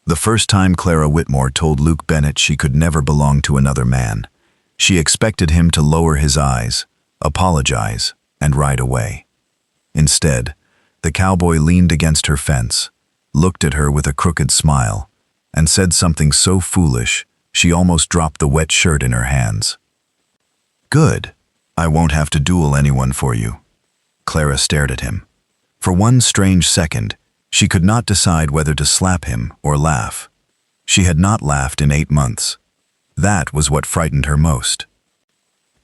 The first time Clara Whitmore told Luke Bennett she could never belong to another man, she expected him to lower his eyes, apologize, and ride away. Instead, the cowboy leaned against her fence, looked at her with a crooked smile, and said something so foolish she almost dropped the wet shirt in her hands. "Good. I won't have to duel anyone for you." Clara stared at him. For one strange second, she could not decide whether to slap him or laugh. She had not laughed in 8 months. That was what frightened her most.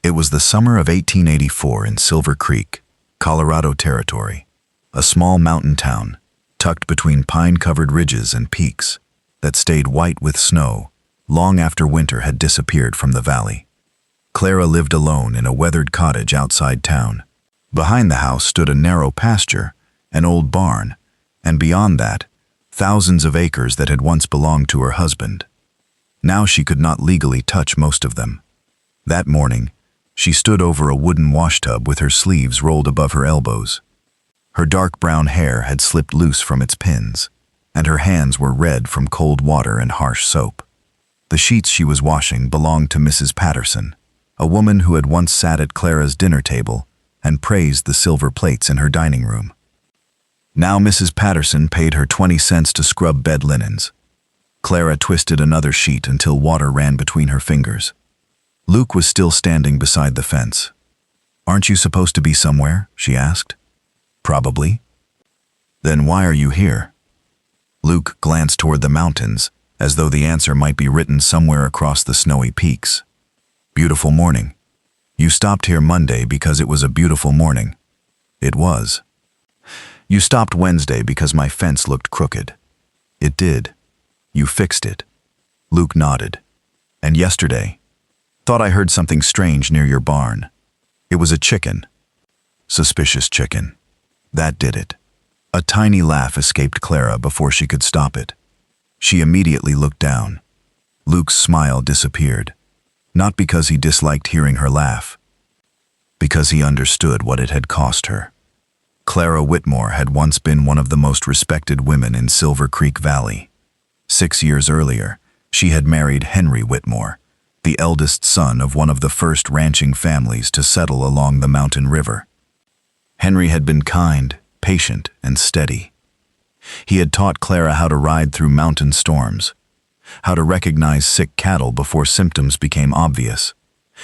It was the summer of 1884 in Silver Creek, Colorado Territory, a small mountain town tucked between pine-covered ridges and peaks that stayed white with snow long after winter had disappeared from the valley. Clara lived alone in a weathered cottage outside town. Behind the house stood a narrow pasture, an old barn, and beyond that, thousands of acres that had once belonged to her husband. Now she could not legally touch most of them. That morning, she stood over a wooden washtub with her sleeves rolled above her elbows. Her dark brown hair had slipped loose from its pins, and her hands were red from cold water and harsh soap. The sheets she was washing belonged to Mrs. Patterson, a woman who had once sat at Clara's dinner table and praised the silver plates in her dining room. Now Mrs. Patterson paid her 20 cents to scrub bed linens. Clara twisted another sheet until water ran between her fingers. Luke was still standing beside the fence. "Aren't you supposed to be somewhere?" she asked. "Probably." "Then why are you here?" Luke glanced toward the mountains, as though the answer might be written somewhere across the snowy peaks. "Beautiful morning. You stopped here Monday because it was a beautiful morning." "It was." "You stopped Wednesday because my fence looked crooked." "It did." "You fixed it." Luke nodded. "And yesterday?" "Thought I heard something strange near your barn." "It was a chicken." "Suspicious chicken." "That did it." A tiny laugh escaped Clara before she could stop it. She immediately looked down. Luke's smile disappeared, not because he disliked hearing her laugh, because he understood what it had cost her. Clara Whitmore had once been one of the most respected women in Silver Creek Valley. 6 years earlier, she had married Henry Whitmore, the eldest son of one of the first ranching families to settle along the mountain river. Henry had been kind, patient, and steady. He had taught Clara how to ride through mountain storms, how to recognize sick cattle before symptoms became obvious,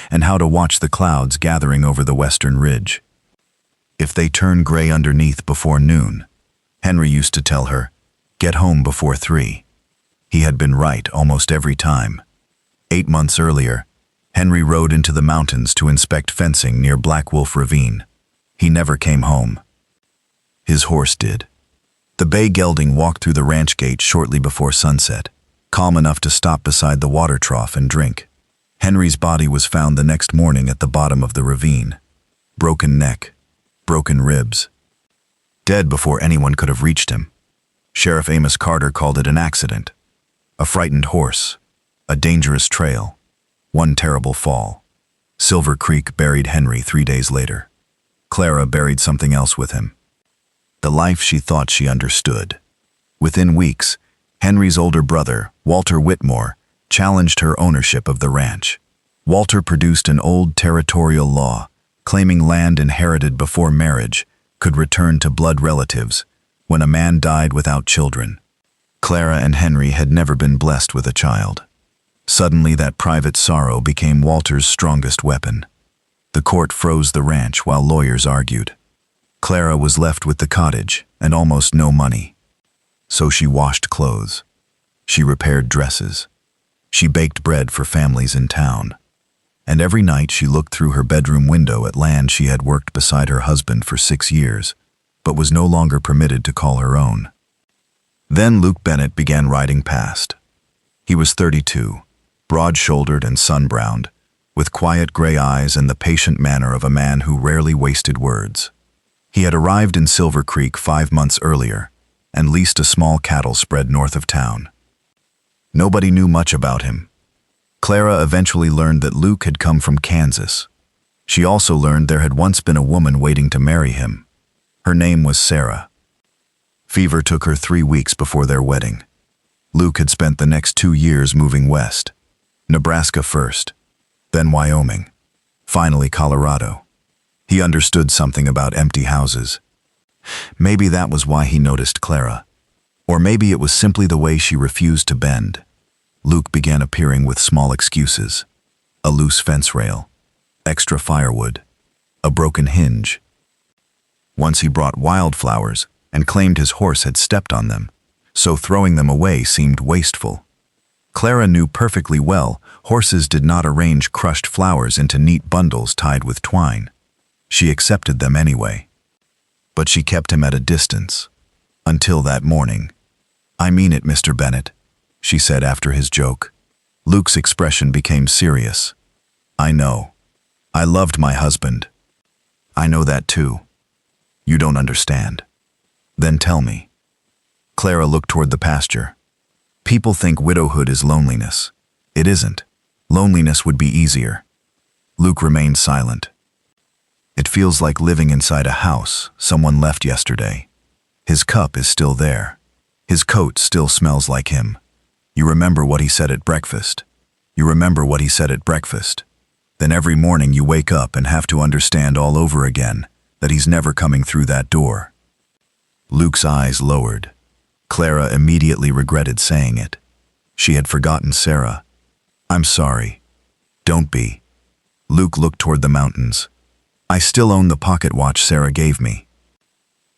and how to watch the clouds gathering over the western ridge. If they turn gray underneath before noon, Henry used to tell her, "Get home before 3. He had been right almost every time. 8 months earlier, Henry rode into the mountains to inspect fencing near Black Wolf Ravine. He never came home. His horse did. The bay gelding walked through the ranch gate shortly before sunset, calm enough to stop beside the water trough and drink. Henry's body was found the next morning at the bottom of the ravine. Broken neck, broken ribs. Dead before anyone could have reached him. Sheriff Amos Carter called it an accident. A frightened horse. A dangerous trail. One terrible fall. Silver Creek buried Henry 3 days later. Clara buried something else with him. The life she thought she understood. Within weeks, Henry's older brother, Walter Whitmore, challenged her ownership of the ranch. Walter produced an old territorial law claiming land inherited before marriage could return to blood relatives when a man died without children. Clara and Henry had never been blessed with a child. Suddenly, that private sorrow became Walter's strongest weapon. The court froze the ranch while lawyers argued. Clara was left with the cottage and almost no money. So she washed clothes. She repaired dresses. She baked bread for families in town. And every night she looked through her bedroom window at land she had worked beside her husband for 6 years, but was no longer permitted to call her own. Then Luke Bennett began riding past. He was 32, broad-shouldered and sun-browned, with quiet gray eyes and the patient manner of a man who rarely wasted words. He had arrived in Silver Creek 5 months earlier and leased a small cattle spread north of town. Nobody knew much about him. Clara eventually learned that Luke had come from Kansas. She also learned there had once been a woman waiting to marry him. Her name was Sarah. Fever took her 3 weeks before their wedding. Luke had spent the next 2 years moving west. Nebraska first, then Wyoming, finally Colorado. He understood something about empty houses. Maybe that was why he noticed Clara. Or maybe it was simply the way she refused to bend. Luke began appearing with small excuses. A loose fence rail, extra firewood, a broken hinge. Once he brought wildflowers and claimed his horse had stepped on them, so throwing them away seemed wasteful. Clara knew perfectly well horses did not arrange crushed flowers into neat bundles tied with twine. She accepted them anyway. But she kept him at a distance. Until that morning. "I mean it, Mr. Bennett," she said after his joke. Luke's expression became serious. "I know. I loved my husband. I know that too. You don't understand. Then tell me." Clara looked toward the pasture. "People think widowhood is loneliness. It isn't. Loneliness would be easier." Luke remained silent. "It feels like living inside a house someone left yesterday. His cup is still there. His coat still smells like him. You remember what he said at breakfast. You remember what he said at breakfast. Then every morning you wake up and have to understand all over again that he's never coming through that door." Luke's eyes lowered. Clara immediately regretted saying it. She had forgotten Sarah. "I'm sorry. Don't be." Luke looked toward the mountains. "I still own the pocket watch Sarah gave me."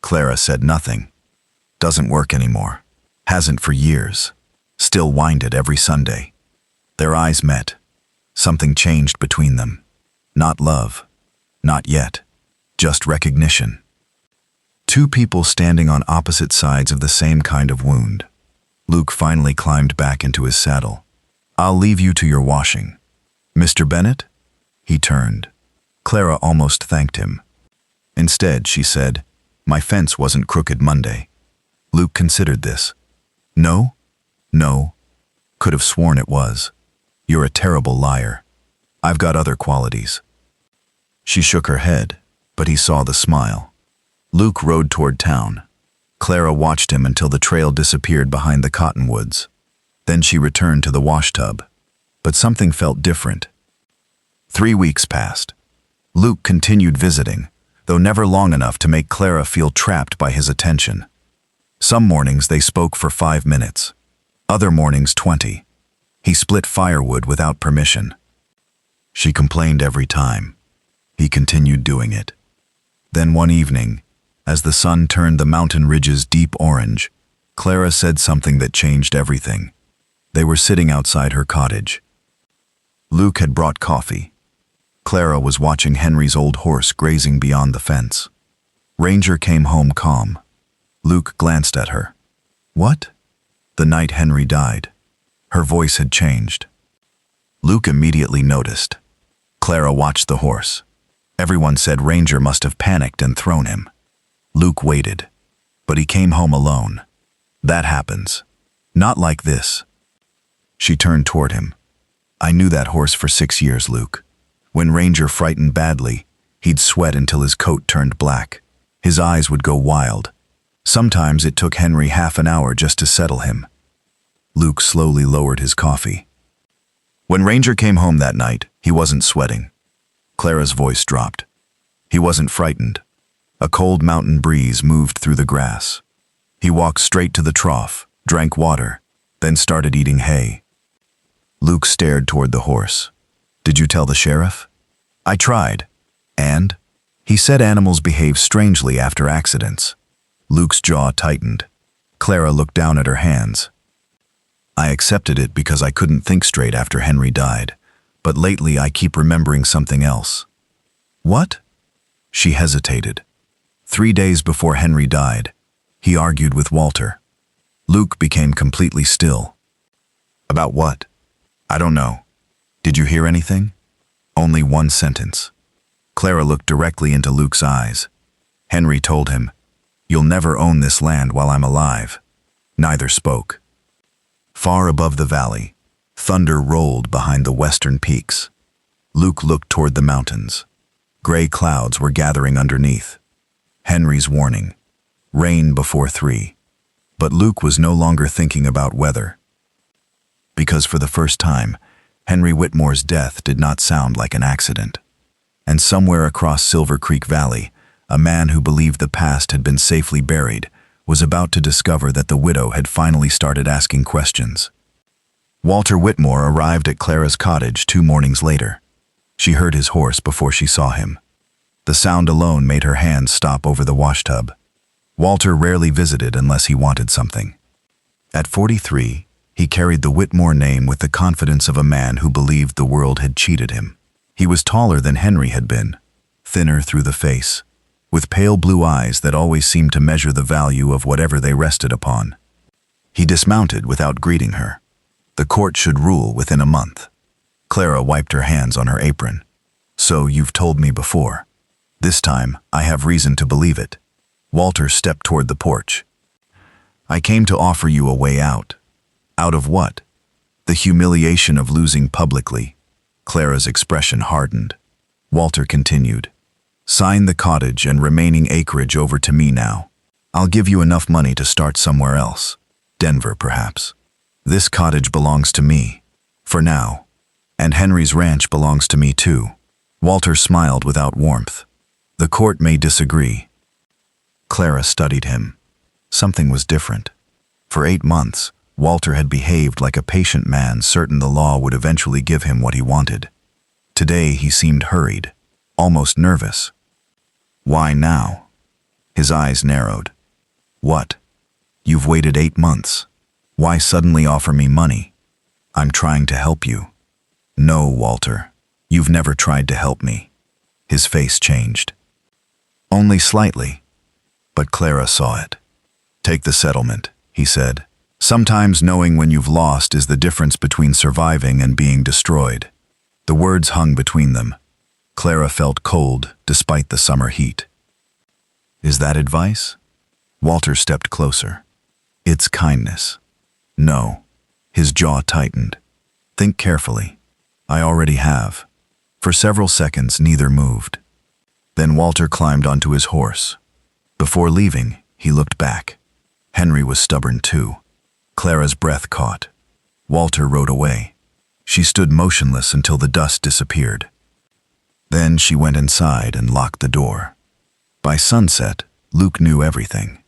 Clara said nothing. "Doesn't work anymore. Hasn't for years. Still wind it every Sunday." Their eyes met. Something changed between them. Not love. Not yet. Just recognition. Two people standing on opposite sides of the same kind of wound. Luke finally climbed back into his saddle. "I'll leave you to your washing. Mr. Bennett?" He turned. Clara almost thanked him. Instead, she said, "My fence wasn't crooked Monday." Luke considered this. "No? No. Could have sworn it was. You're a terrible liar. I've got other qualities." She shook her head, but he saw the smile. Luke rode toward town. Clara watched him until the trail disappeared behind the cottonwoods. Then she returned to the washtub. But something felt different. 3 weeks passed. Luke continued visiting, though never long enough to make Clara feel trapped by his attention. Some mornings they spoke for 5 minutes. Other mornings 20. He split firewood without permission. She complained every time. He continued doing it. Then one evening, as the sun turned the mountain ridges deep orange, Clara said something that changed everything. They were sitting outside her cottage. Luke had brought coffee. Clara was watching Henry's old horse grazing beyond the fence. Ranger came home calm. Luke glanced at her. "What?" "The night Henry died." Her voice had changed. Luke immediately noticed. Clara watched the horse. Everyone said Ranger must have panicked and thrown him. Luke waited, but he came home alone. "That happens. Not like this." She turned toward him. "I knew that horse for 6 years, Luke. When Ranger frightened badly, he'd sweat until his coat turned black. His eyes would go wild. Sometimes it took Henry half an hour just to settle him." Luke slowly lowered his coffee. "When Ranger came home that night, he wasn't sweating." Clara's voice dropped. "He wasn't frightened. A cold mountain breeze moved through the grass. He walked straight to the trough, drank water, then started eating hay." Luke stared toward the horse. "Did you tell the sheriff?" "I tried. And?" "He said animals behave strangely after accidents." Luke's jaw tightened. Clara looked down at her hands. "I accepted it because I couldn't think straight after Henry died, but lately I keep remembering something else." "What?" She hesitated. 3 days before Henry died, he argued with Walter. Luke became completely still. "About what?" "I don't know." "Did you hear anything?" "Only one sentence." Clara looked directly into Luke's eyes. Henry told him, "You'll never own this land while I'm alive." Neither spoke. Far above the valley, thunder rolled behind the western peaks. Luke looked toward the mountains. Gray clouds were gathering underneath. Henry's warning. Rain before 3. But Luke was no longer thinking about weather. because for the first time, Henry Whitmore's death did not sound like an accident. And somewhere across Silver Creek Valley, a man who believed the past had been safely buried was about to discover that the widow had finally started asking questions. Walter Whitmore arrived at Clara's cottage 2 mornings later. She heard his horse before she saw him. The sound alone made her hands stop over the washtub. Walter rarely visited unless he wanted something. At 43, he carried the Whitmore name with the confidence of a man who believed the world had cheated him. He was taller than Henry had been, thinner through the face, with pale blue eyes that always seemed to measure the value of whatever they rested upon. He dismounted without greeting her. The court should rule within a month. Clara wiped her hands on her apron. "So you've told me before. This time, I have reason to believe it." Walter stepped toward the porch. "I came to offer you a way out." "Out of what?" "The humiliation of losing publicly." Clara's expression hardened. Walter continued. "Sign the cottage and remaining acreage over to me now. I'll give you enough money to start somewhere else. Denver, perhaps. This cottage belongs to me, for now. And Henry's ranch belongs to me too." Walter smiled without warmth. "The court may disagree." Clara studied him. Something was different. For 8 months, Walter had behaved like a patient man certain the law would eventually give him what he wanted. Today he seemed hurried, almost nervous. "Why now?" His eyes narrowed. "What? You've waited 8 months. Why suddenly offer me money?" "I'm trying to help you." "No, Walter. You've never tried to help me." His face changed. "Only slightly." But Clara saw it. "Take the settlement," he said. "Sometimes knowing when you've lost is the difference between surviving and being destroyed." The words hung between them. Clara felt cold despite the summer heat. "Is that advice?" Walter stepped closer. "It's kindness." "No." His jaw tightened. "Think carefully." "I already have." For several seconds, neither moved. Then Walter climbed onto his horse. Before leaving, he looked back. Henry was stubborn too. Clara's breath caught. Walter rode away. She stood motionless until the dust disappeared. Then she went inside and locked the door. By sunset, Luke knew everything.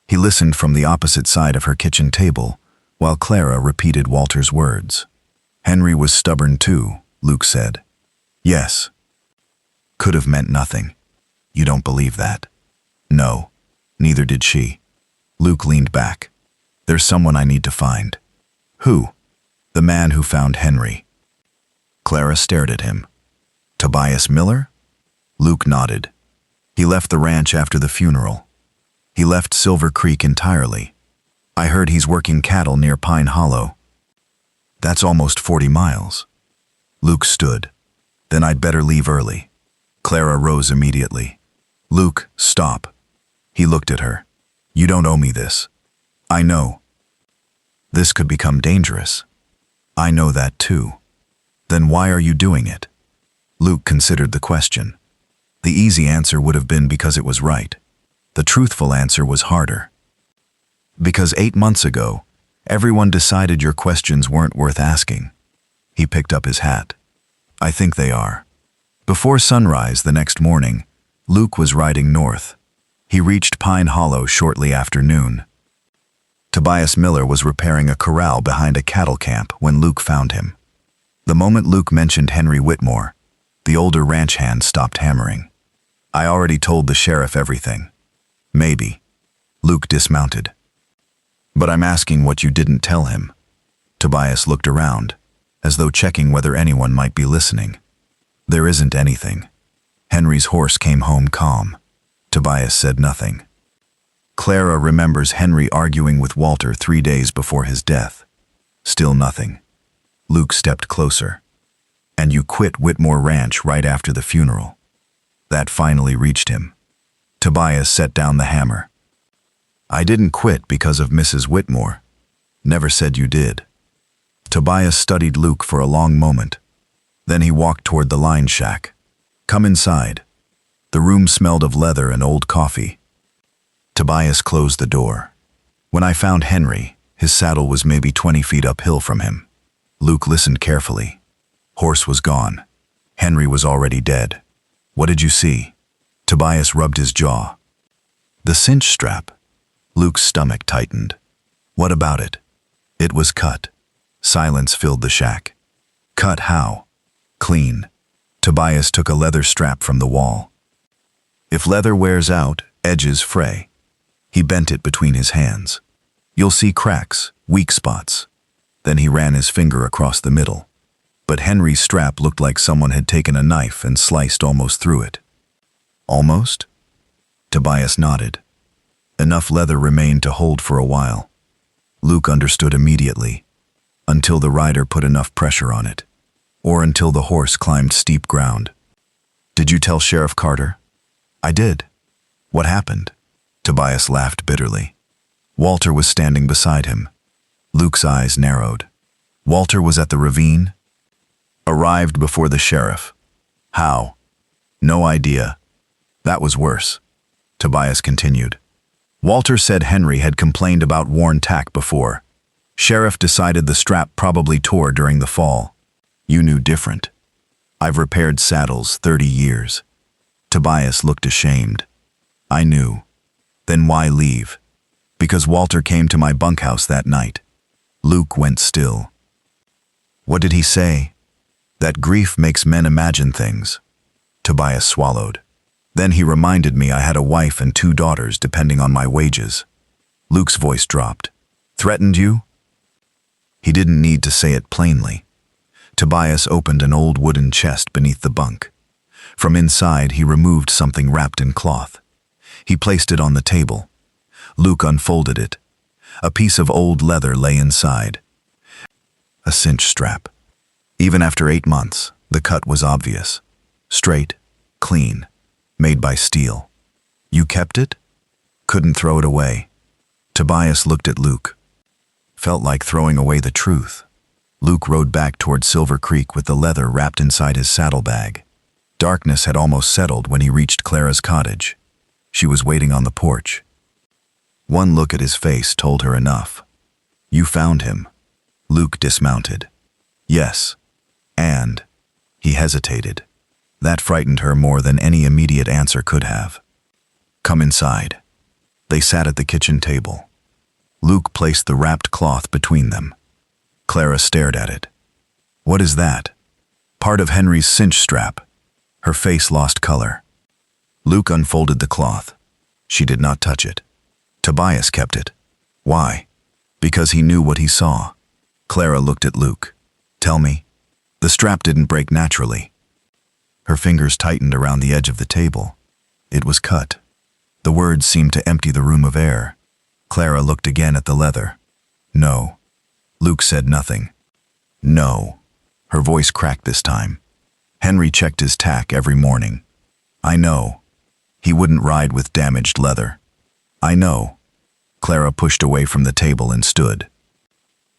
He listened from the opposite side of her kitchen table, while Clara repeated Walter's words. "Henry was stubborn too," Luke said. "Yes." "Could have meant nothing." "You don't believe that?" "No, neither did she." Luke leaned back. "There's someone I need to find." "Who?" "The man who found Henry." Clara stared at him. "Tobias Miller?" Luke nodded. "He left the ranch after the funeral. He left Silver Creek entirely. I heard he's working cattle near Pine Hollow." "That's almost 40 miles. Luke stood. "Then I'd better leave early." Clara rose immediately. "Luke, stop." He looked at her. "You don't owe me this." "I know." "This could become dangerous." "I know that too." "Then why are you doing it?" Luke considered the question. The easy answer would have been because it was right. The truthful answer was harder. "Because 8 months ago, everyone decided your questions weren't worth asking." He picked up his hat. "I think they are." Before sunrise the next morning, Luke was riding north. He reached Pine Hollow shortly after noon. Tobias Miller was repairing a corral behind a cattle camp when Luke found him. The moment Luke mentioned Henry Whitmore, the older ranch hand stopped hammering. "I already told the sheriff everything." "Maybe." Luke dismounted. "But I'm asking what you didn't tell him." Tobias looked around, as though checking whether anyone might be listening. "There isn't anything." Henry's horse came home calm. Tobias said nothing. Clara remembers Henry arguing with Walter 3 days before his death. Still nothing. Luke stepped closer. "And you quit Whitmore Ranch right after the funeral." That finally reached him. Tobias set down the hammer. "I didn't quit because of Mrs. Whitmore." "Never said you did." Tobias studied Luke for a long moment. Then he walked toward the line shack. "Come inside." The room smelled of leather and old coffee. Tobias closed the door. "When I found Henry, his saddle was maybe 20 feet uphill from him. Luke listened carefully. Horse was gone. Henry was already dead. What did you see? Tobias rubbed his jaw. The cinch strap. Luke's stomach tightened. What about it? It was cut. Silence filled the shack. Cut how? Clean. Tobias took a leather strap from the wall. If leather wears out, edges fray. He bent it between his hands. You'll see cracks, weak spots. Then he ran his finger across the middle. But Henry's strap looked like someone had taken a knife and sliced almost through it. Almost? Tobias nodded. Enough leather remained to hold for a while. Luke understood immediately, until the rider put enough pressure on it, or until the horse climbed steep ground. Did you tell Sheriff Carter? I did. What happened? Tobias laughed bitterly. Walter was standing beside him. Luke's eyes narrowed. Walter was at the ravine? Arrived before the sheriff. How? No idea. That was worse. Tobias continued. Walter said Henry had complained about worn tack before. Sheriff decided the strap probably tore during the fall. You knew different. I've repaired saddles 30 years. Tobias looked ashamed. I knew. Then why leave? Because Walter came to my bunkhouse that night. Luke went still. What did he say? That grief makes men imagine things. Tobias swallowed. Then he reminded me I had a wife and 2 daughters depending on my wages. Luke's voice dropped. Threatened you? He didn't need to say it plainly. Tobias opened an old wooden chest beneath the bunk. From inside, he removed something wrapped in cloth. He placed it on the table. Luke unfolded it. A piece of old leather lay inside. A cinch strap. Even after 8 months, the cut was obvious. Straight, clean, made by steel. You kept it? Couldn't throw it away. Tobias looked at Luke. Felt like throwing away the truth. Luke rode back toward Silver Creek with the leather wrapped inside his saddlebag. Darkness had almost settled when he reached Clara's cottage. She was waiting on the porch. One look at his face told her enough. You found him. Luke dismounted. Yes. And he hesitated. That frightened her more than any immediate answer could have. Come inside. They sat at the kitchen table. Luke placed the wrapped cloth between them. Clara stared at it. What is that? Part of Henry's cinch strap. Her face lost color. Luke unfolded the cloth. She did not touch it. Tobias kept it. Why? Because he knew what he saw. Clara looked at Luke. Tell me. The strap didn't break naturally. Her fingers tightened around the edge of the table. It was cut. The words seemed to empty the room of air. Clara looked again at the leather. No. Luke said nothing. No. Her voice cracked this time. Henry checked his tack every morning. I know. He wouldn't ride with damaged leather. I know. Clara pushed away from the table and stood.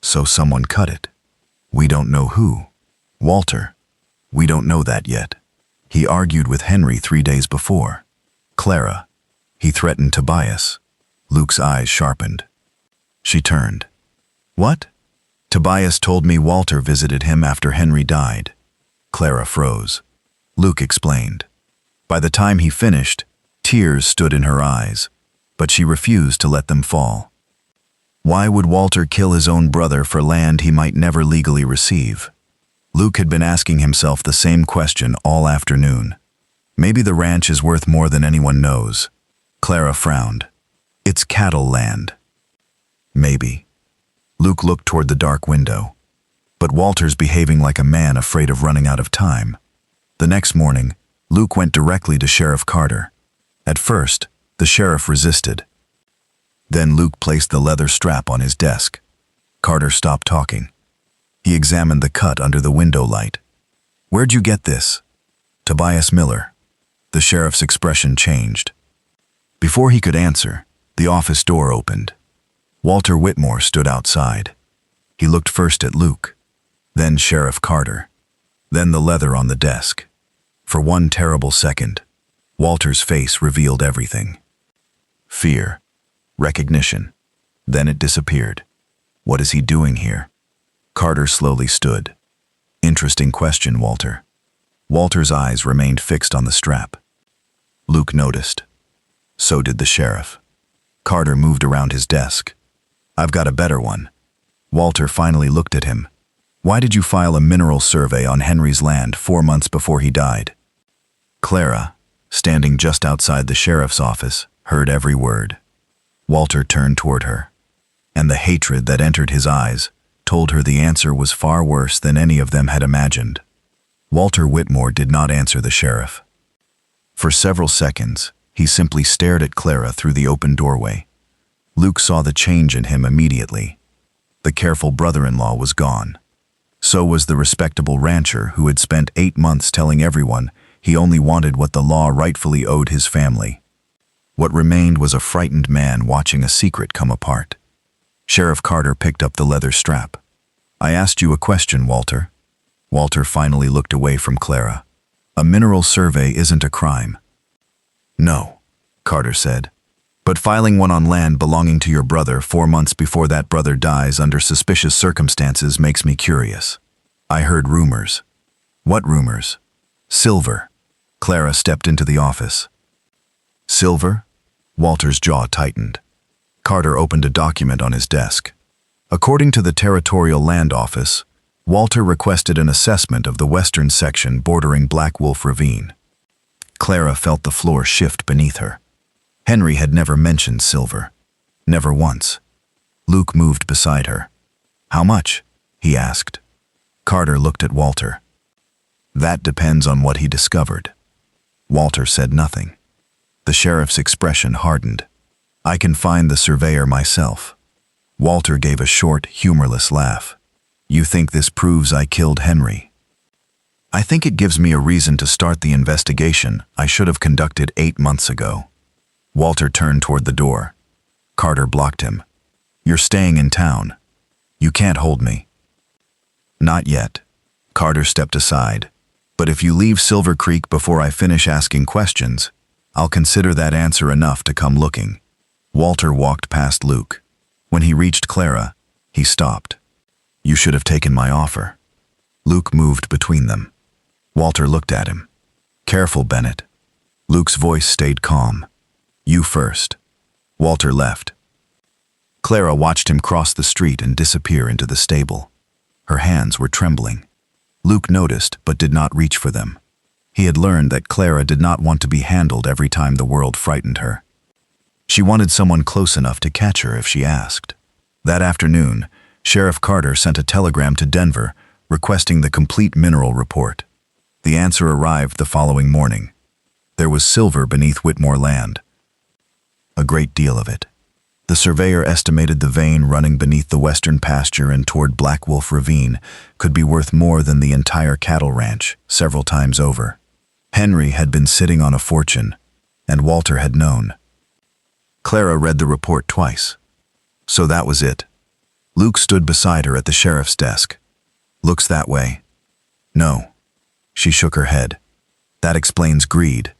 So someone cut it. We don't know who. Walter. We don't know that yet. He argued with Henry 3 days before. Clara. He threatened Tobias. Luke's eyes sharpened. She turned. What? Tobias told me Walter visited him after Henry died. Clara froze. Luke explained. By the time he finished, tears stood in her eyes, but she refused to let them fall. Why would Walter kill his own brother for land he might never legally receive? Luke had been asking himself the same question all afternoon. Maybe the ranch is worth more than anyone knows. Clara frowned. It's cattle land. Maybe. Luke looked toward the dark window. But Walter's behaving like a man afraid of running out of time. The next morning, Luke went directly to Sheriff Carter. At first, the sheriff resisted. Then Luke placed the leather strap on his desk. Carter stopped talking. He examined the cut under the window light. Where'd you get this? Tobias Miller. The sheriff's expression changed. Before he could answer, the office door opened. Walter Whitmore stood outside. He looked first at Luke, then Sheriff Carter, then the leather on the desk. For one terrible second, Walter's face revealed everything. Fear, recognition. Then it disappeared. What is he doing here? Carter slowly stood. Interesting question, Walter. Walter's eyes remained fixed on the strap. Luke noticed. So did the sheriff. Carter moved around his desk. I've got a better one. Walter finally looked at him. Why did you file a mineral survey on Henry's land 4 months before he died? Clara, standing just outside the sheriff's office, heard every word. Walter turned toward her, and the hatred that entered his eyes told her the answer was far worse than any of them had imagined. Walter Whitmore did not answer the sheriff. For several seconds, he simply stared at Clara through the open doorway. Luke saw the change in him immediately. The careful brother-in-law was gone. So was the respectable rancher who had spent 8 months telling everyone he only wanted what the law rightfully owed his family. What remained was a frightened man watching a secret come apart. Sheriff Carter picked up the leather strap. I asked you a question, Walter. Walter finally looked away from Clara. A mineral survey isn't a crime. No, Carter said. But filing one on land belonging to your brother 4 months before that brother dies under suspicious circumstances makes me curious. I heard rumors. What rumors? Silver. Clara stepped into the office. Silver? Walter's jaw tightened. Carter opened a document on his desk. According to the Territorial Land Office, Walter requested an assessment of the western section bordering Black Wolf Ravine. Clara felt the floor shift beneath her. Henry had never mentioned silver. Never once. Luke moved beside her. How much? He asked. Carter looked at Walter. That depends on what he discovered. Walter said nothing. The sheriff's expression hardened. I can find the surveyor myself. Walter gave a short, humorless laugh. You think this proves I killed Henry? I think it gives me a reason to start the investigation I should have conducted 8 months ago. Walter turned toward the door. Carter blocked him. You're staying in town. You can't hold me. Not yet. Carter stepped aside. But if you leave Silver Creek before I finish asking questions, I'll consider that answer enough to come looking. Walter walked past Luke. When he reached Clara, he stopped. You should have taken my offer. Luke moved between them. Walter looked at him. Careful, Bennett. Luke's voice stayed calm. You first. Walter left. Clara watched him cross the street and disappear into the stable. Her hands were trembling. Luke noticed but did not reach for them. He had learned that Clara did not want to be handled every time the world frightened her. She wanted someone close enough to catch her if she asked. That afternoon, Sheriff Carter sent a telegram to Denver requesting the complete mineral report. The answer arrived the following morning. There was silver beneath Whitmore land. A great deal of it. The surveyor estimated the vein running beneath the western pasture and toward Black Wolf Ravine could be worth more than the entire cattle ranch, several times over. Henry had been sitting on a fortune, and Walter had known. Clara read the report twice. So that was it. Luke stood beside her at the sheriff's desk. Looks that way. No. She shook her head. That explains greed.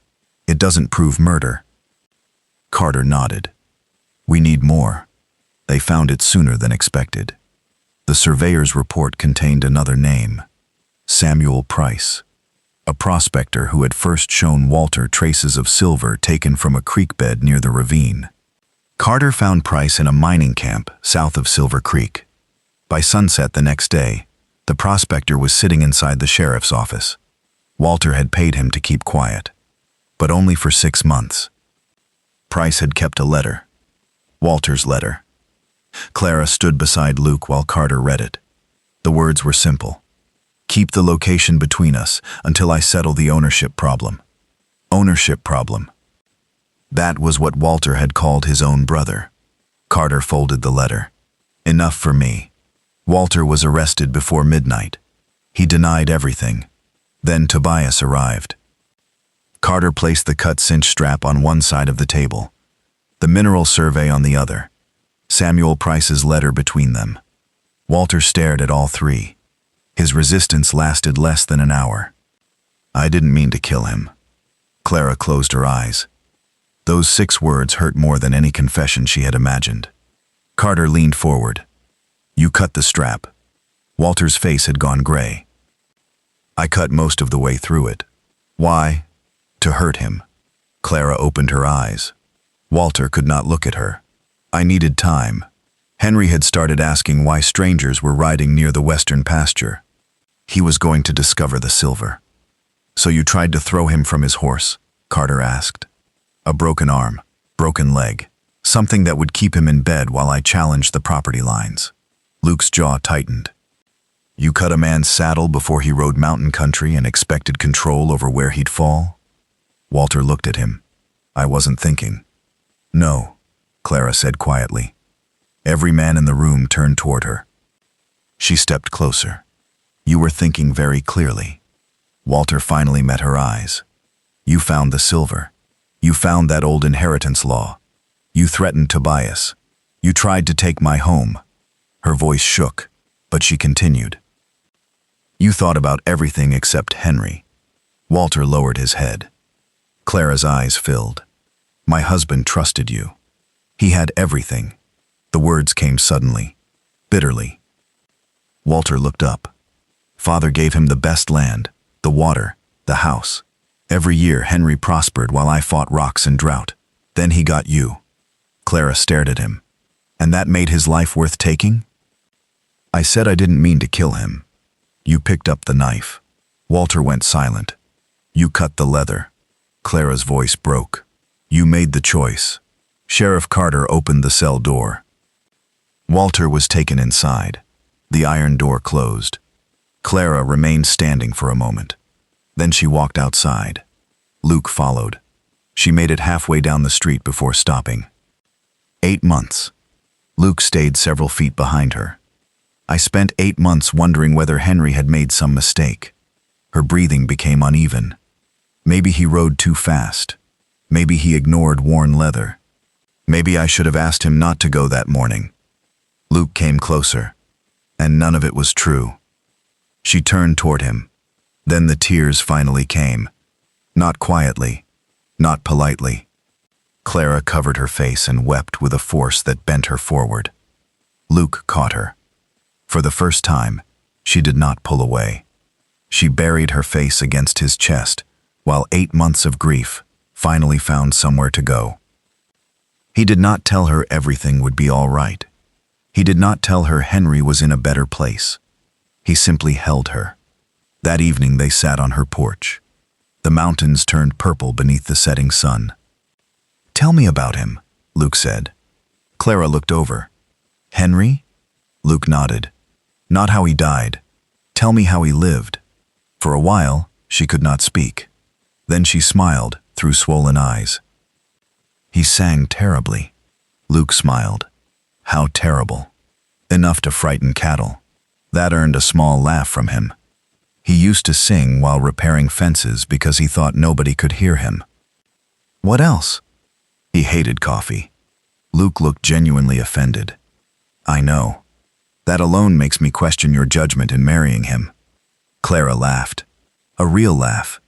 It doesn't prove murder. Carter nodded. We need more. They found it sooner than expected. The surveyor's report contained another name. Samuel Price. A prospector who had first shown Walter traces of silver taken from a creek bed near the ravine. Carter found Price in a mining camp south of Silver Creek. By sunset the next day, the prospector was sitting inside the sheriff's office. Walter had paid him to keep quiet, but only for 6 months. Price had kept a letter. Walter's letter. Clara stood beside Luke while Carter read it. The words were simple. Keep the location between us until I settle the ownership problem. Ownership problem. That was what Walter had called his own brother. Carter folded the letter. Enough for me. Walter was arrested before midnight. He denied everything. Then Tobias arrived. Carter placed the cut-cinch strap on one side of the table, the mineral survey on the other, Samuel Price's letter between them. Walter stared at all three. His resistance lasted less than an hour. I didn't mean to kill him. Clara closed her eyes. Those 6 words hurt more than any confession she had imagined. Carter leaned forward. You cut the strap. Walter's face had gone gray. I cut most of the way through it. Why? To hurt him. Clara opened her eyes. Walter could not look at her. I needed time. Henry had started asking why strangers were riding near the western pasture. He was going to discover the silver. So you tried to throw him from his horse? Carter asked. A broken arm, broken leg, something that would keep him in bed while I challenged the property lines. Luke's jaw tightened. You cut a man's saddle before he rode mountain country and expected control over where he'd fall? Walter looked at him. I wasn't thinking. No, Clara said quietly. Every man in the room turned toward her. She stepped closer. You were thinking very clearly. Walter finally met her eyes. You found the silver. You found that old inheritance law. You threatened Tobias. You tried to take my home. Her voice shook, but she continued. You thought about everything except Henry. Walter lowered his head. Clara's eyes filled. My husband trusted you. He had everything. The words came suddenly, bitterly. Walter looked up. Father gave him the best land, the water, the house. Every year Henry prospered while I fought rocks and drought. Then he got you. Clara stared at him. And that made his life worth taking? I said I didn't mean to kill him. You picked up the knife. Walter went silent. You cut the leather. Clara's voice broke. You made the choice. Sheriff Carter opened the cell door. Walter was taken inside. The iron door closed. Clara remained standing for a moment. Then she walked outside. Luke followed. She made it halfway down the street before stopping. 8 months. Luke stayed several feet behind her. I spent 8 months wondering whether Henry had made some mistake. Her breathing became uneven. Maybe he rode too fast. Maybe he ignored worn leather. Maybe I should have asked him not to go that morning. Luke came closer, and none of it was true. She turned toward him. Then the tears finally came. Not quietly, not politely. Clara covered her face and wept with a force that bent her forward. Luke caught her. For the first time, she did not pull away. She buried her face against his chest, while 8 months of grief finally found somewhere to go. He did not tell her everything would be all right. He did not tell her Henry was in a better place. He simply held her. That evening they sat on her porch. The mountains turned purple beneath the setting sun. Tell me about him, Luke said. Clara looked over. Henry? Luke nodded. Not how he died. Tell me how he lived. For a while, she could not speak. Then she smiled through swollen eyes. He sang terribly. Luke smiled. How terrible. Enough to frighten cattle. That earned a small laugh from him. He used to sing while repairing fences because he thought nobody could hear him. What else? He hated coffee. Luke looked genuinely offended. I know. That alone makes me question your judgment in marrying him. Clara laughed. A real laugh.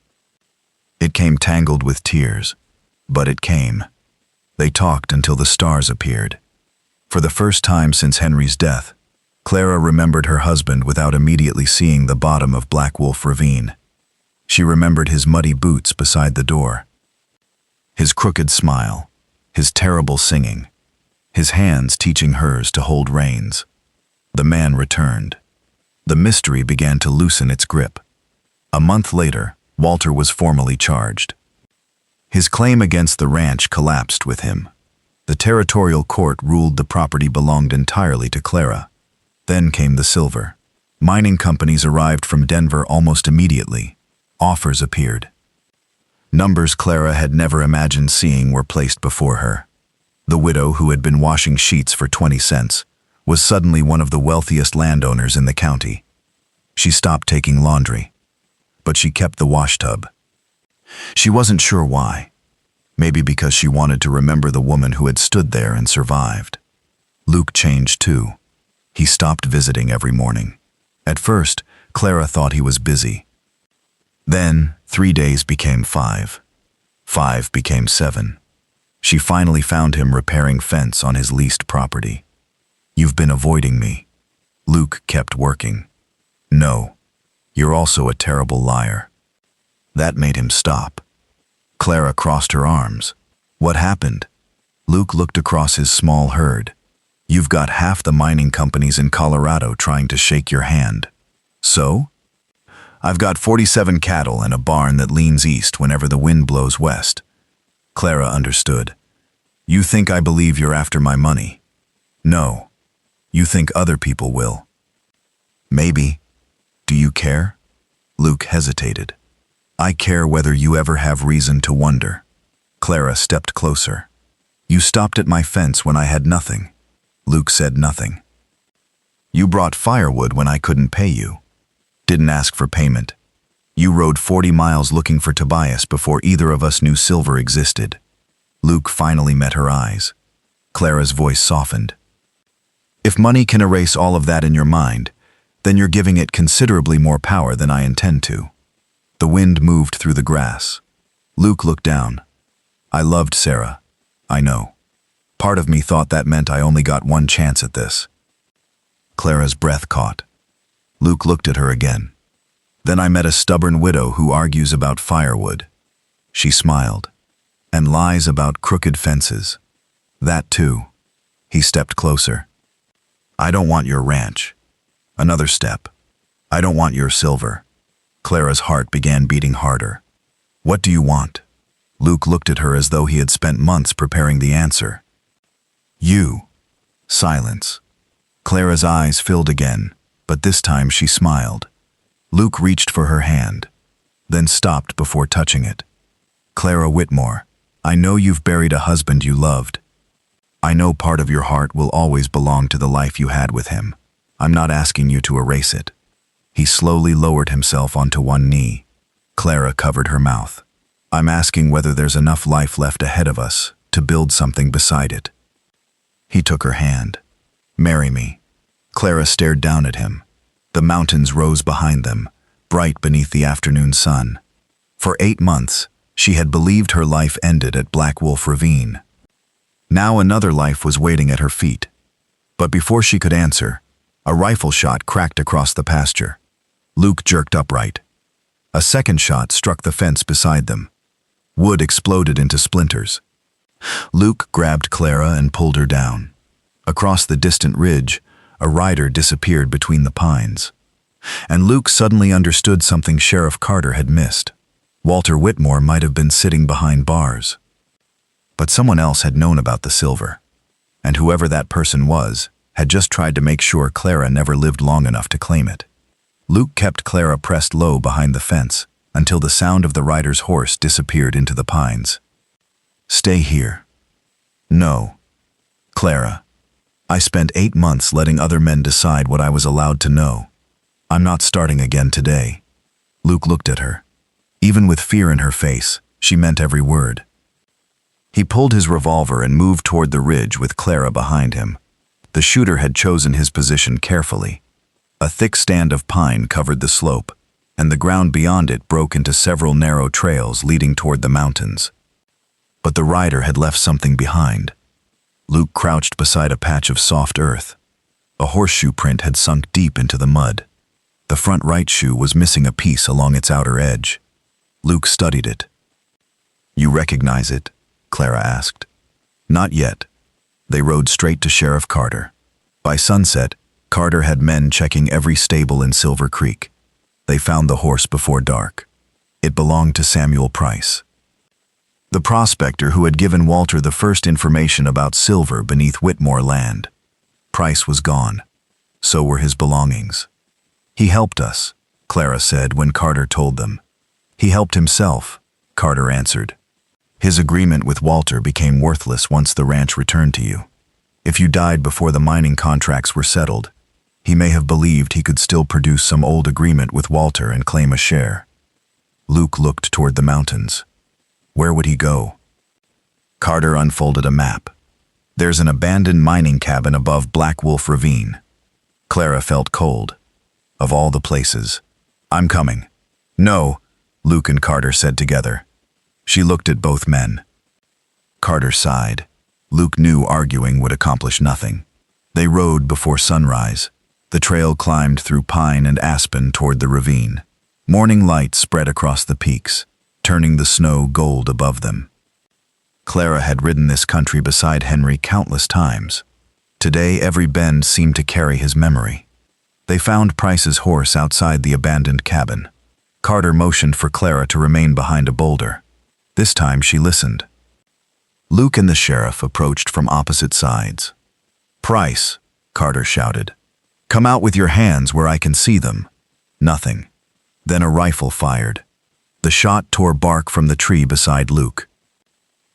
It came tangled with tears, but it came. They talked until the stars appeared. For the first time since Henry's death, Clara remembered her husband without immediately seeing the bottom of Black Wolf Ravine. She remembered his muddy boots beside the door, his crooked smile, his terrible singing, his hands teaching hers to hold reins. The man returned. The mystery began to loosen its grip. A month later, Walter was formally charged. His claim against the ranch collapsed with him. The territorial court ruled the property belonged entirely to Clara. Then came the silver. Mining companies arrived from Denver almost immediately. Offers appeared. Numbers Clara had never imagined seeing were placed before her. The widow, who had been washing sheets for 20 cents, was suddenly one of the wealthiest landowners in the county. She stopped taking laundry, but she kept the washtub. She wasn't sure why. Maybe because she wanted to remember the woman who had stood there and survived. Luke changed too. He stopped visiting every morning. At first, Clara thought he was busy. Then, 3 days became 5. 5 became 7. She finally found him repairing fence on his leased property. You've been avoiding me. Luke kept working. No, you're also a terrible liar. That made him stop. Clara crossed her arms. What happened? Luke looked across his small herd. You've got half the mining companies in Colorado trying to shake your hand. So? I've got 47 cattle and a barn that leans east whenever the wind blows west. Clara understood. You think I believe you're after my money? No. You think other people will. Maybe. Do you care? Luke hesitated. I care whether you ever have reason to wonder. Clara stepped closer. You stopped at my fence when I had nothing. Luke said nothing. You brought firewood when I couldn't pay you. Didn't ask for payment. You rode 40 miles looking for Tobias before either of us knew silver existed. Luke finally met her eyes. Clara's voice softened. If money can erase all of that in your mind, then you're giving it considerably more power than I intend to. The wind moved through the grass. Luke looked down. I loved Sarah. I know. Part of me thought that meant I only got one chance at this. Clara's breath caught. Luke looked at her again. Then I met a stubborn widow who argues about firewood. She smiled. And lies about crooked fences. That too. He stepped closer. I don't want your ranch. Another step. I don't want your silver. Clara's heart began beating harder. What do you want? Luke looked at her as though he had spent months preparing the answer. You. Silence. Clara's eyes filled again, but this time she smiled. Luke reached for her hand, then stopped before touching it. Clara Whitmore, I know you've buried a husband you loved. I know part of your heart will always belong to the life you had with him. I'm not asking you to erase it. He slowly lowered himself onto one knee. Clara covered her mouth. I'm asking whether there's enough life left ahead of us to build something beside it. He took her hand. Marry me. Clara stared down at him. The mountains rose behind them, bright beneath the afternoon sun. For 8 months, she had believed her life ended at Black Wolf Ravine. Now another life was waiting at her feet. But before she could answer, a rifle shot cracked across the pasture. Luke jerked upright. A second shot struck the fence beside them. Wood exploded into splinters. Luke grabbed Clara and pulled her down. Across the distant ridge, a rider disappeared between the pines. And Luke suddenly understood something Sheriff Carter had missed. Walter Whitmore might have been sitting behind bars. But someone else had known about the silver. And whoever that person was, had just tried to make sure Clara never lived long enough to claim it. Luke kept Clara pressed low behind the fence until the sound of the rider's horse disappeared into the pines. Stay here. No. Clara. I spent 8 months letting other men decide what I was allowed to know. I'm not starting again today. Luke looked at her. Even with fear in her face, she meant every word. He pulled his revolver and moved toward the ridge with Clara behind him. The shooter had chosen his position carefully. A thick stand of pine covered the slope, and the ground beyond it broke into several narrow trails leading toward the mountains. But the rider had left something behind. Luke crouched beside a patch of soft earth. A horseshoe print had sunk deep into the mud. The front right shoe was missing a piece along its outer edge. Luke studied it. You recognize it? Clara asked. Not yet. They rode straight to Sheriff Carter. By sunset, Carter had men checking every stable in Silver Creek. They found the horse before dark. It belonged to Samuel Price, the prospector who had given Walter the first information about silver beneath Whitmore land. Price was gone. So were his belongings. He helped us, Clara said when Carter told them. He helped himself, Carter answered. His agreement with Walter became worthless once the ranch returned to you. If you died before the mining contracts were settled, he may have believed he could still produce some old agreement with Walter and claim a share. Luke looked toward the mountains. Where would he go? Carter unfolded a map. There's an abandoned mining cabin above Black Wolf Ravine. Clara felt cold. Of all the places. I'm coming. No, Luke and Carter said together. She looked at both men. Carter sighed. Luke knew arguing would accomplish nothing. They rode before sunrise. The trail climbed through pine and aspen toward the ravine. Morning light spread across the peaks, turning the snow gold above them. Clara had ridden this country beside Henry countless times. Today, every bend seemed to carry his memory. They found Price's horse outside the abandoned cabin. Carter motioned for Clara to remain behind a boulder. This time she listened. Luke and the sheriff approached from opposite sides. "Price," Carter shouted. "Come out with your hands where I can see them." Nothing. Then a rifle fired. The shot tore bark from the tree beside Luke.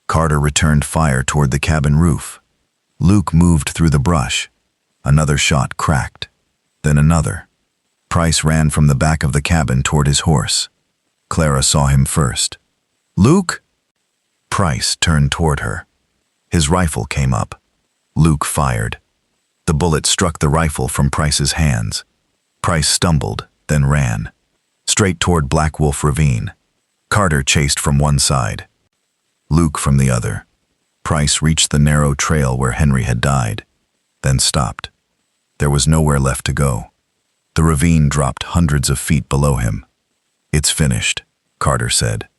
Carter returned fire toward the cabin roof. Luke moved through the brush. Another shot cracked. Then another. Price ran from the back of the cabin toward his horse. Clara saw him first. "Luke?" Price turned toward her. His rifle came up. Luke fired. The bullet struck the rifle from Price's hands. Price stumbled, then ran, straight toward Black Wolf Ravine. Carter chased from one side, Luke from the other. Price reached the narrow trail where Henry had died, then stopped. There was nowhere left to go. The ravine dropped hundreds of feet below him. "It's finished," Carter said.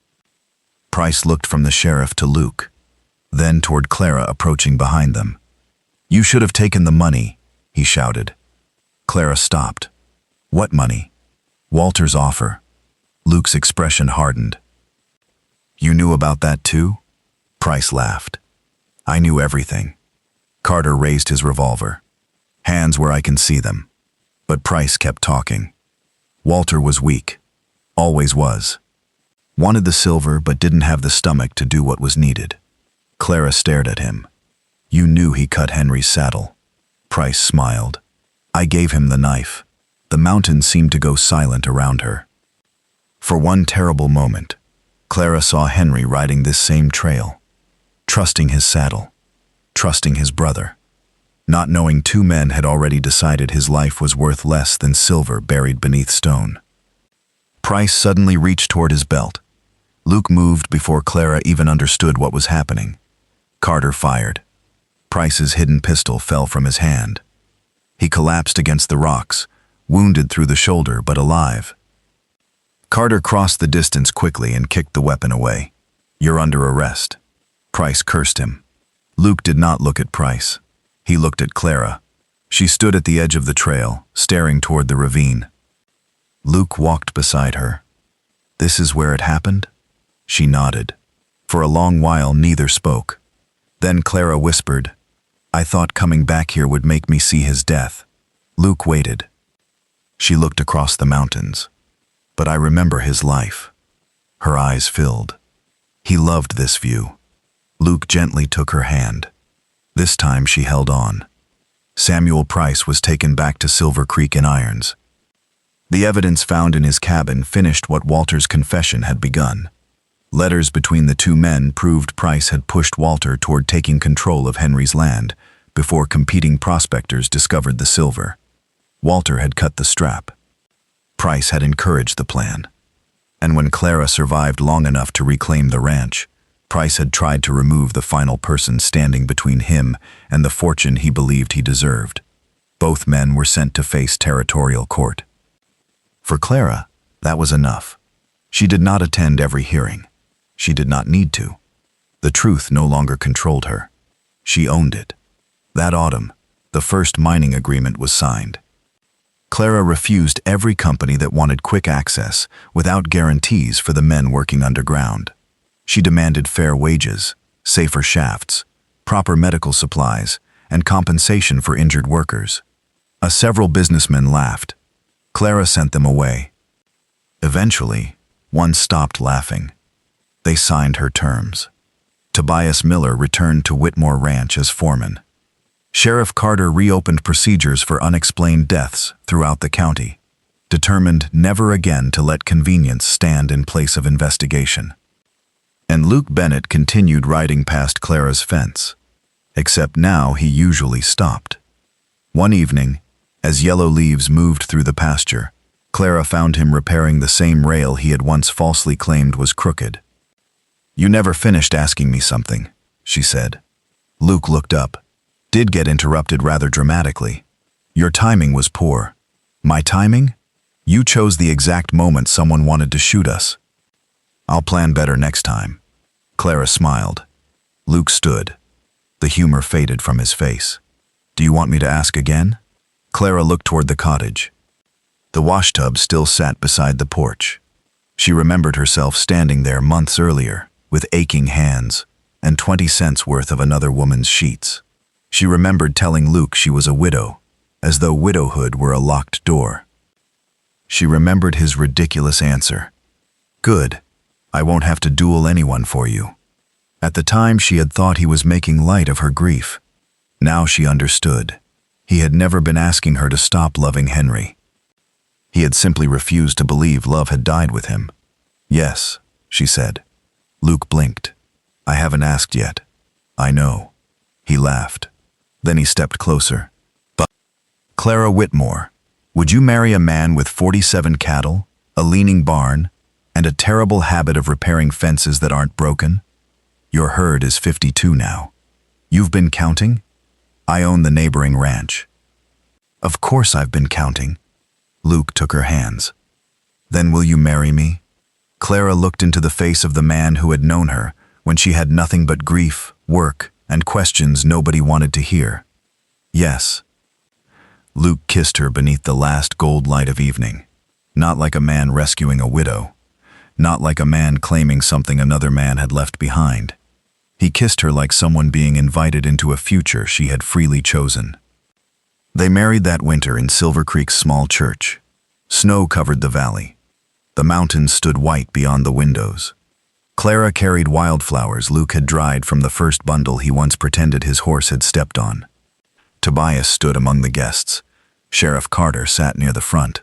Price looked from the sheriff to Luke, then toward Clara approaching behind them. "You should have taken the money," he shouted. Clara stopped. "What money?" "Walter's offer." Luke's expression hardened. "You knew about that too?" Price laughed. "I knew everything." Carter raised his revolver. "Hands where I can see them." But Price kept talking. Walter was weak. Always was. Wanted the silver but didn't have the stomach to do what was needed. Clara stared at him. "You knew he cut Henry's saddle." Price smiled. "I gave him the knife." The mountains seemed to go silent around her. For one terrible moment, Clara saw Henry riding this same trail, trusting his saddle, trusting his brother, not knowing two men had already decided his life was worth less than silver buried beneath stone. Price suddenly reached toward his belt. Luke moved before Clara even understood what was happening. Carter fired. Price's hidden pistol fell from his hand. He collapsed against the rocks, wounded through the shoulder but alive. Carter crossed the distance quickly and kicked the weapon away. "You're under arrest." Price cursed him. Luke did not look at Price. He looked at Clara. She stood at the edge of the trail, staring toward the ravine. Luke walked beside her. "This is where it happened?" She nodded. For a long while neither spoke. Then Clara whispered, "I thought coming back here would make me see his death." Luke waited. She looked across the mountains. "But I remember his life." Her eyes filled. He loved this view. Luke gently took her hand. This time she held on. Samuel Price was taken back to Silver Creek in irons. The evidence found in his cabin finished what Walter's confession had begun. Letters between the two men proved Price had pushed Walter toward taking control of Henry's land before competing prospectors discovered the silver. Walter had cut the strap. Price had encouraged the plan. And when Clara survived long enough to reclaim the ranch, Price had tried to remove the final person standing between him and the fortune he believed he deserved. Both men were sent to face territorial court. For Clara, that was enough. She did not attend every hearing. She did not need to. The truth no longer controlled her. She owned it. That autumn, the first mining agreement was signed. Clara refused every company that wanted quick access without guarantees for the men working underground. She demanded fair wages, safer shafts, proper medical supplies, and compensation for injured workers. Several businessmen laughed. Clara sent them away. Eventually, one stopped laughing. They signed her terms. Tobias Miller returned to Whitmore Ranch as foreman. Sheriff Carter reopened procedures for unexplained deaths throughout the county, determined never again to let convenience stand in place of investigation. And Luke Bennett continued riding past Clara's fence, except now he usually stopped. One evening, as yellow leaves moved through the pasture, Clara found him repairing the same rail he had once falsely claimed was crooked. "You never finished asking me something," she said. Luke looked up, did get interrupted rather dramatically. Your timing was poor. My timing? You chose the exact moment someone wanted to shoot us. I'll plan better next time. Clara smiled. Luke stood. The humor faded from his face. Do you want me to ask again? Clara looked toward the cottage. The washtub still sat beside the porch. She remembered herself standing there months earlier, with aching hands, and 20 cents worth of another woman's sheets. She remembered telling Luke she was a widow, as though widowhood were a locked door. She remembered his ridiculous answer. Good. I won't have to duel anyone for you. At the time, she had thought he was making light of her grief. Now she understood. He had never been asking her to stop loving Henry. He had simply refused to believe love had died with him. Yes, she said. Luke blinked. I haven't asked yet. I know. He laughed. Then he stepped closer. But Clara Whitmore, would you marry a man with 47 cattle, a leaning barn, and a terrible habit of repairing fences that aren't broken? Your herd is 52 now. You've been counting? I own the neighboring ranch. Of course I've been counting. Luke took her hands. Then will you marry me? Clara looked into the face of the man who had known her when she had nothing but grief, work, and questions nobody wanted to hear. Yes. Luke kissed her beneath the last gold light of evening. Not like a man rescuing a widow. Not like a man claiming something another man had left behind. He kissed her like someone being invited into a future she had freely chosen. They married that winter in Silver Creek's small church. Snow covered the valley. The mountains stood white beyond the windows. Clara carried wildflowers Luke had dried from the first bundle he once pretended his horse had stepped on. Tobias stood among the guests. Sheriff Carter sat near the front.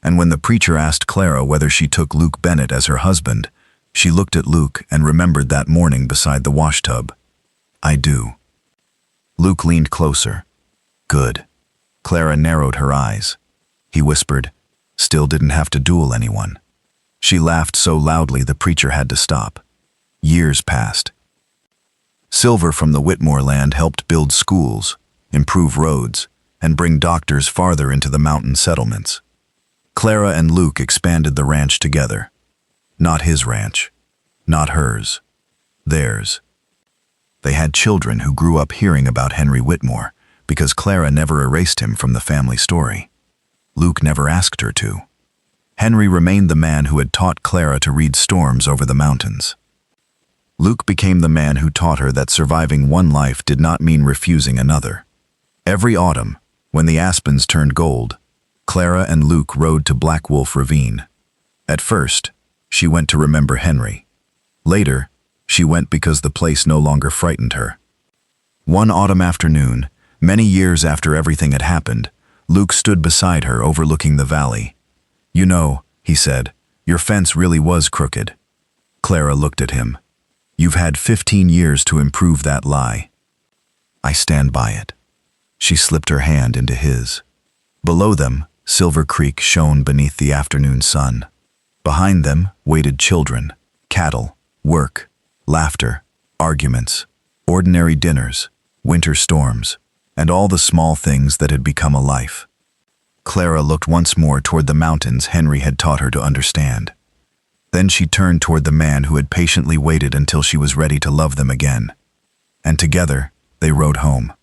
And when the preacher asked Clara whether she took Luke Bennett as her husband, she looked at Luke and remembered that morning beside the washtub. I do. Luke leaned closer. Good. Clara narrowed her eyes. He whispered, still didn't have to duel anyone. She laughed so loudly the preacher had to stop. Years passed. Silver from the Whitmore land helped build schools, improve roads, and bring doctors farther into the mountain settlements. Clara and Luke expanded the ranch together. Not his ranch. Not hers. Theirs. They had children who grew up hearing about Henry Whitmore because Clara never erased him from the family story. Luke never asked her to. Henry remained the man who had taught Clara to read storms over the mountains. Luke became the man who taught her that surviving one life did not mean refusing another. Every autumn, when the aspens turned gold, Clara and Luke rode to Black Wolf Ravine. At first, she went to remember Henry. Later, she went because the place no longer frightened her. One autumn afternoon, many years after everything had happened, Luke stood beside her overlooking the valley. You know, he said, your fence really was crooked. Clara looked at him. You've had 15 years to improve that lie. I stand by it. She slipped her hand into his. Below them, Silver Creek shone beneath the afternoon sun. Behind them waited children, cattle, work, laughter, arguments, ordinary dinners, winter storms, and all the small things that had become a life. Clara looked once more toward the mountains Henry had taught her to understand. Then she turned toward the man who had patiently waited until she was ready to love them again. And together, they rode home.